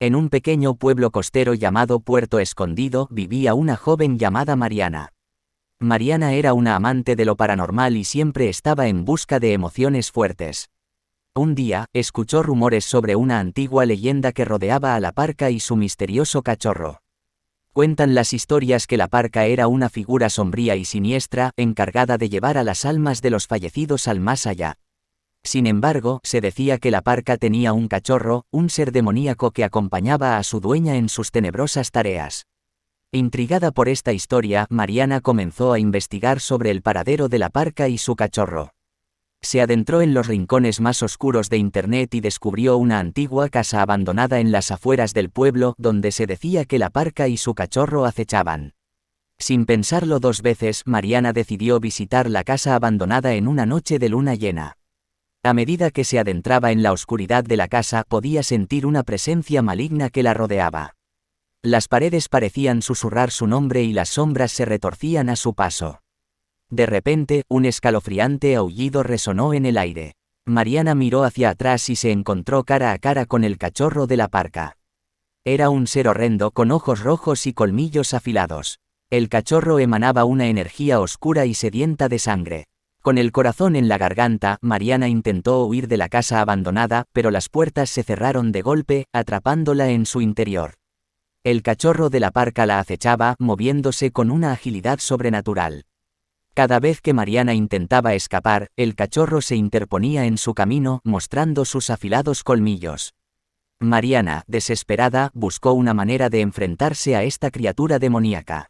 En un pequeño pueblo costero llamado Puerto Escondido vivía una joven llamada Mariana. Mariana era una amante de lo paranormal y siempre estaba en busca de emociones fuertes. Un día, escuchó rumores sobre una antigua leyenda que rodeaba a la parca y su misterioso cachorro. Cuentan las historias que la parca era una figura sombría y siniestra, encargada de llevar a las almas de los fallecidos al más allá. Sin embargo, se decía que la parca tenía un cachorro, un ser demoníaco que acompañaba a su dueña en sus tenebrosas tareas. Intrigada por esta historia, Mariana comenzó a investigar sobre el paradero de la parca y su cachorro. Se adentró en los rincones más oscuros de Internet y descubrió una antigua casa abandonada en las afueras del pueblo donde se decía que la parca y su cachorro acechaban. Sin pensarlo dos veces, Mariana decidió visitar la casa abandonada en una noche de luna llena. A medida que se adentraba en la oscuridad de la casa, podía sentir una presencia maligna que la rodeaba. Las paredes parecían susurrar su nombre y las sombras se retorcían a su paso. De repente, un escalofriante aullido resonó en el aire. Mariana miró hacia atrás y se encontró cara a cara con el cachorro de la parca. Era un ser horrendo con ojos rojos y colmillos afilados. El cachorro emanaba una energía oscura y sedienta de sangre. Con el corazón en la garganta, Mariana intentó huir de la casa abandonada, pero las puertas se cerraron de golpe, atrapándola en su interior. El cachorro de la parca la acechaba, moviéndose con una agilidad sobrenatural. Cada vez que Mariana intentaba escapar, el cachorro se interponía en su camino, mostrando sus afilados colmillos. Mariana, desesperada, buscó una manera de enfrentarse a esta criatura demoníaca.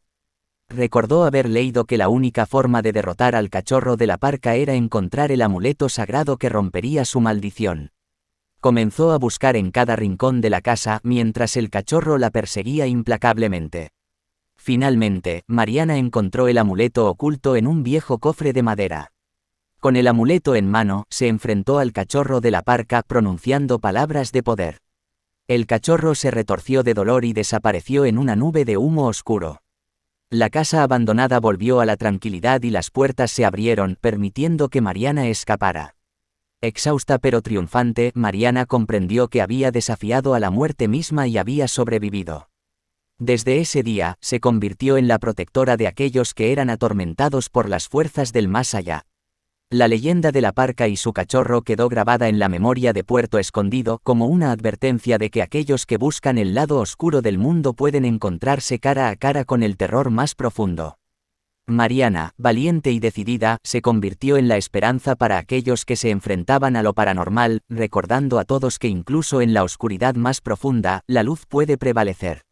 Recordó haber leído que la única forma de derrotar al cachorro de la parca era encontrar el amuleto sagrado que rompería su maldición. Comenzó a buscar en cada rincón de la casa mientras el cachorro la perseguía implacablemente. Finalmente, Mariana encontró el amuleto oculto en un viejo cofre de madera. Con el amuleto en mano, se enfrentó al cachorro de la parca pronunciando palabras de poder. El cachorro se retorció de dolor y desapareció en una nube de humo oscuro. La casa abandonada volvió a la tranquilidad y las puertas se abrieron, permitiendo que Mariana escapara. Exhausta pero triunfante, Mariana comprendió que había desafiado a la muerte misma y había sobrevivido. Desde ese día, se convirtió en la protectora de aquellos que eran atormentados por las fuerzas del más allá. La leyenda de la parca y su cachorro quedó grabada en la memoria de Puerto Escondido como una advertencia de que aquellos que buscan el lado oscuro del mundo pueden encontrarse cara a cara con el terror más profundo. Mariana, valiente y decidida, se convirtió en la esperanza para aquellos que se enfrentaban a lo paranormal, recordando a todos que incluso en la oscuridad más profunda, la luz puede prevalecer.